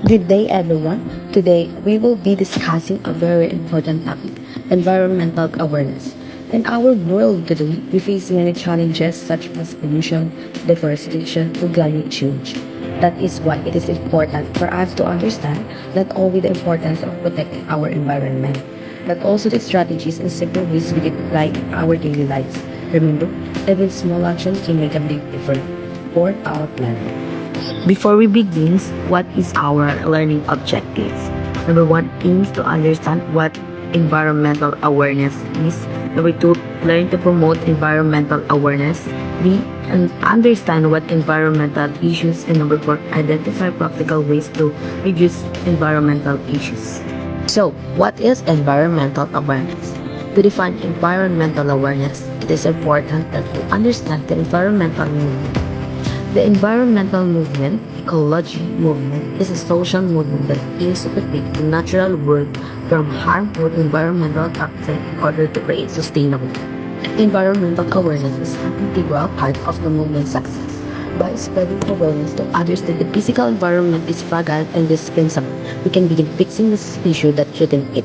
Good day, everyone. Today, we will be discussing a very important topic, environmental awareness. In our world today, we face many challenges such as pollution, deforestation, and climate change. That is why it is important for us to understand not only the importance of protecting our environment, but also the strategies and simple ways we can apply in our daily lives. Remember, even small actions can make a big difference for our planet. Before we begin, what is our learning objectives? Number one, aims to understand what environmental awareness is. Number two, learn to promote environmental awareness. Three, and understand what environmental issues. And number four, identify practical ways to reduce environmental issues. So, what is environmental awareness? To define environmental awareness, it is important that we understand the environmental movement. The environmental movement, ecology movement, is a social movement that aims to protect the natural world from harmful environmental toxins in order to create sustainable. Environmental awareness is an integral part of the movement's success. By spreading awareness to others that the physical environment is fragile and dispensable, we can begin fixing this issue that threaten it.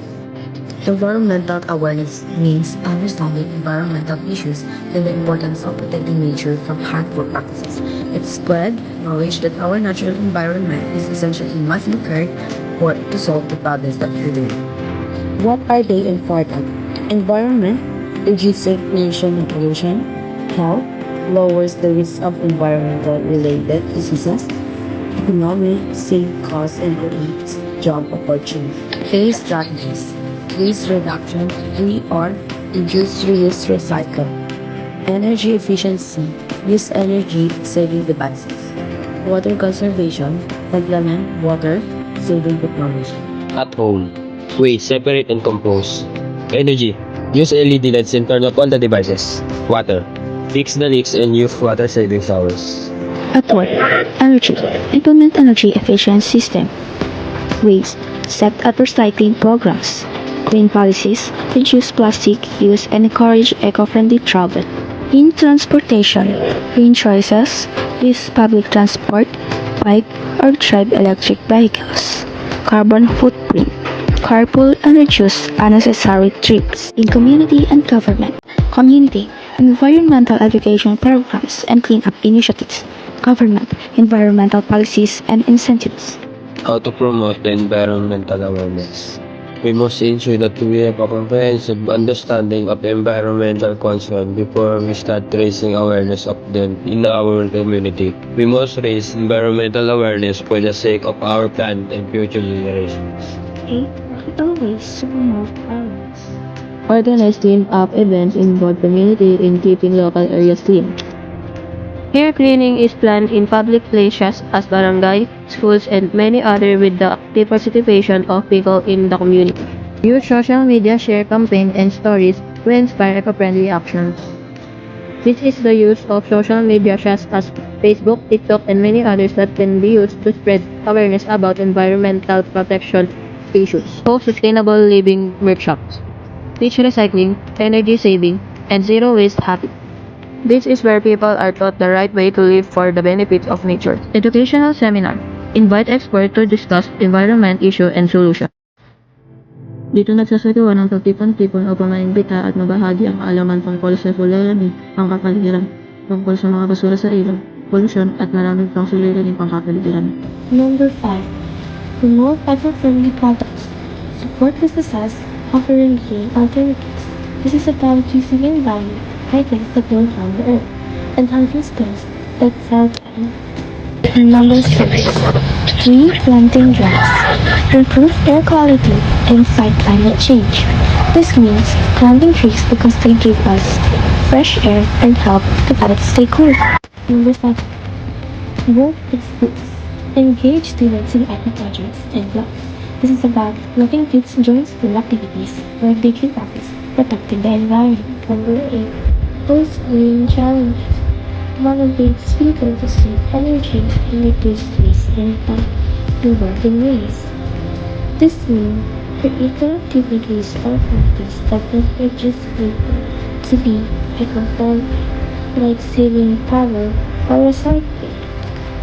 Environmental awareness means understanding environmental issues and the importance of protecting nature from harmful practices. It spread knowledge that our natural environment is essential and must be cared for to solve the problems that we do. What are they important? Environment reduces pollution and pollution. Health lowers the risk of environmental related diseases. Economic save costs and creates job opportunities. Key strategies: waste reduction, or reduce, reuse, recycle. Energy efficiency, use energy saving devices. Water conservation, implement water saving technology. At home, waste, separate and compose. Energy, use LED lights and turn off all the devices. Water, fix the leaks and use water saving showers. At work, energy. Implement energy efficient system. Waste. Set up recycling programs. Green policies. Reduce plastic use and encourage eco-friendly travel. In transportation, green choices. Use public transport, bike, or drive electric vehicles. Carbon footprint. Carpool and reduce unnecessary trips. In community and government. Community. Environmental education programs and cleanup initiatives. Government. Environmental policies and incentives. How to promote the environmental awareness. We must ensure that we have a comprehensive understanding of the environmental concern before we start raising awareness of them in our community. We must raise environmental awareness for the sake of our planet and future generations. 8. Practical ways to promote awareness. Organize clean-up events involve community in keeping local areas clean. Here cleaning is planned in public places as barangay, schools, and many other with the active participation of people in the community. Use social media share campaigns and stories to inspire eco-friendly actions. This is the use of social media such as Facebook, TikTok, and many others that can be used to spread awareness about environmental protection issues. Host sustainable living workshops. Teach recycling, energy saving, and zero waste habits. This is where people are taught the right way to live for the benefits of nature. Educational seminar. Invite experts to discuss environment issue and solution. Dito nagsasagawa ng pagtipon-tipon upang maimbita at mabahagi ang kaalaman tungkol sa suliranin, pangkapaligiran, tungkol sa mga basura sa ilog, polusyon at maraming pang suliranin pangkapaligiran. Number 5. Promote eco-friendly products. Support businesses offering clean alternatives. This is about using environment items that don't harm the earth and harmful skills that sell time. Number 6. Tree planting drives. Improve air quality and fight climate change. This means planting trees because they give us fresh air and help the planet stay cool. Number 7. Work with schools. Engage students in eco projects and clubs. This is about letting kids join school activities where they can practice protecting the environment. Number 8. Host green challenges. Motivates people to save energy and reduce waste in rewarding ways. This means creating activities or practice that encourages people to be eco-friendly, like saving power or recycling,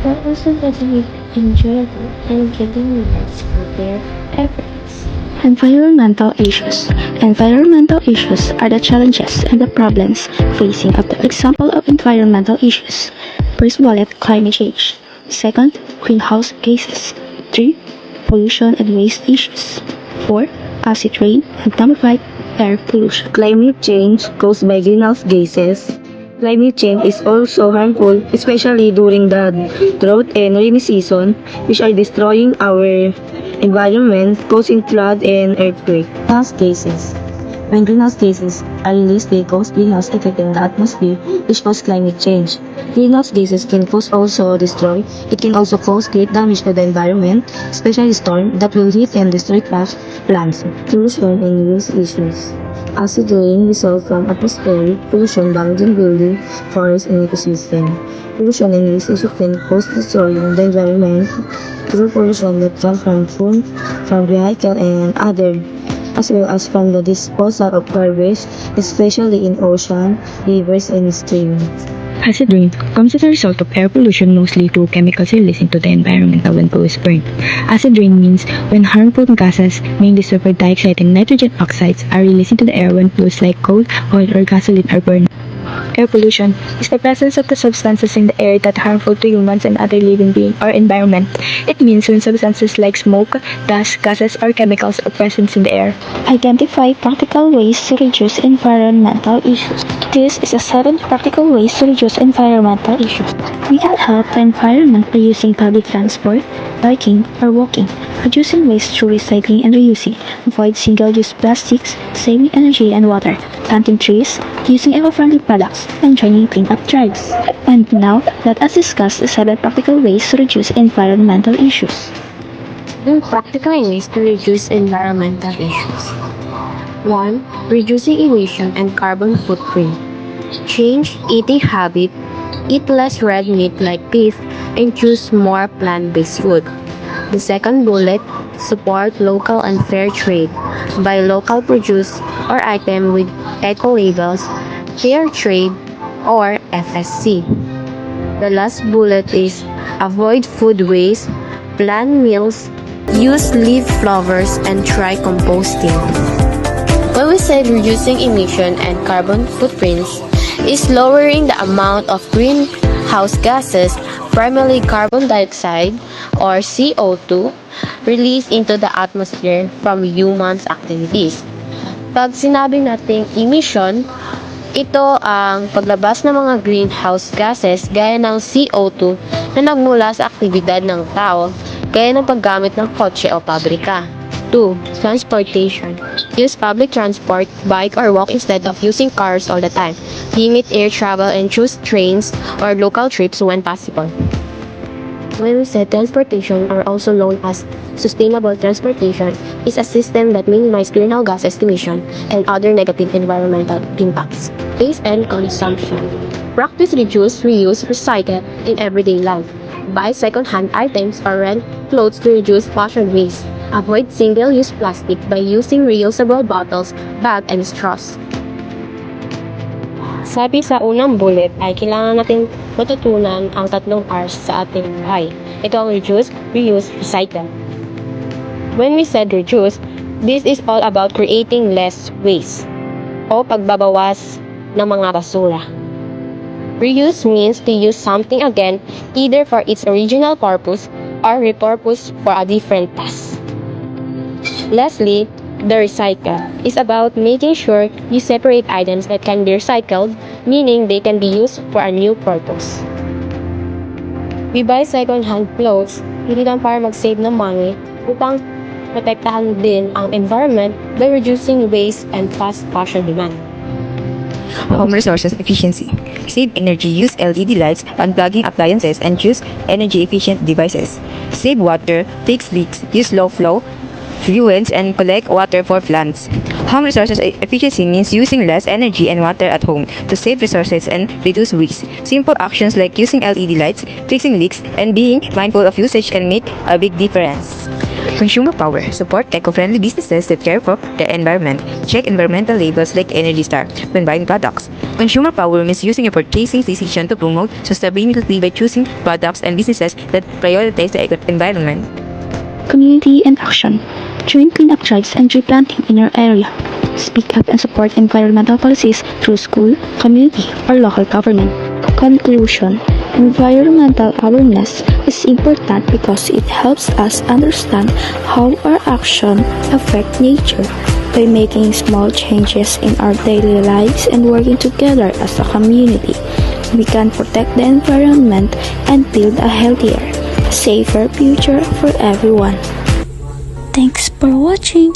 while also letting enjoyable, and giving rewards for their efforts. Environmental issues. Environmental issues are the challenges and the problems facing of the example of environmental issues. First bullet, climate change. Second, greenhouse gases. 3, pollution and waste issues. 4, acid rain. And number 5, air pollution. Climate change caused by greenhouse gases. Climate change is also harmful, especially during the drought and rainy season, which are destroying our environment, causing flood and earthquake. Greenhouse gases. When greenhouse gases are released, they cause greenhouse effect in the atmosphere, which cause climate change. Greenhouse gases can cause also destroy. It can also cause great damage to the environment, especially storm that will hit and destroy plants. Pollution and waste issues. Acid rain results from atmospheric pollution damaging building, forests, and ecosystem. Pollution and waste issues can cause destroying the environment through pollution that comes from food, from vehicle and other, as well as from the disposal of garbage, especially in ocean, rivers, and streams. Acid rain comes as a result of air pollution, mostly through chemicals released into the environment when food is burned. Acid rain means when harmful gases, mainly sulfur dioxide and nitrogen oxides, are released into the air when fuels like coal, oil, or gasoline are burned. Air pollution is the presence of the substances in the air that are harmful to humans and other living beings or environment. It means when substances like smoke, dust, gases, or chemicals are present in the air. Identify practical ways to reduce environmental issues. This is a 7 practical ways to reduce environmental issues. We can help the environment by using public transport, biking, or walking, reducing waste through recycling and reusing, avoid single-use plastics, saving energy and water, planting trees, using eco-friendly products, and joining clean-up drives. And now, let us discuss the 7 practical ways to reduce environmental issues. Practical ways to reduce environmental issues. 1. Reducing emission and carbon footprint. Change eating habit. Eat less red meat like beef and choose more plant-based food. The second bullet, support local and fair trade. Buy local produce or item with eco labels, fair trade, or FSC. The last bullet is avoid food waste, plan meals, use leaf flowers, and try composting. When we said reducing emission and carbon footprints, is lowering the amount of greenhouse gases, primarily carbon dioxide or CO2, released into the atmosphere from humans' activities. Pag sinabing nating emission, ito ang paglabas ng mga greenhouse gases gaya ng CO2 na nagmula sa aktibidad ng tao, gaya ng paggamit ng kotse o pabrika. 2. Transportation. Use public transport, bike, or walk instead of using cars all the time. Limit air travel and choose trains or local trips when possible. When we said transportation, or also known as sustainable transportation, is a system that minimizes greenhouse gas emission and other negative environmental impacts. Waste and consumption. Practice reduce, reuse, recycle in everyday life. Buy second-hand items or rent clothes to reduce fashion waste. Avoid single-use plastic by using reusable bottles, bags, and straws. Sabi sa unang bullet ay kailangan natin matutunan ang 3 R's sa ating buhay. Ito ang reduce, reuse, recycle. When we said reduce, this is all about creating less waste o pagbabawas ng mga basura. Reuse means to use something again either for its original purpose or repurpose for a different task. Lastly, the recycle is about making sure you separate items that can be recycled, meaning they can be used for a new purpose. We buy second-hand clothes, hindi lang para mag-save ng money, upang protektahan din ang environment by reducing waste and fast fashion demand. Home resources efficiency. Save energy, use LED lights, unplugging appliances, and choose energy-efficient devices. Save water, fix leaks, use low-flow fuels, and collect water for plants. Home resources efficiency means using less energy and water at home to save resources and reduce waste. Simple actions like using LED lights, fixing leaks, and being mindful of usage can make a big difference. Consumer power. Support eco-friendly businesses that care for the environment. Check environmental labels like Energy Star when buying products. Consumer power means using your purchasing decision to promote sustainability by choosing products and businesses that prioritize the environment. Community and action. Join cleanup drives and tree planting in your area. Speak up and support environmental policies through school, community, or local government. Conclusion. Environmental awareness is important because it helps us understand how our actions affect nature. By making small changes in our daily lives and working together as a community, we can protect the environment and build a healthier, safer future for everyone. Thanks for watching.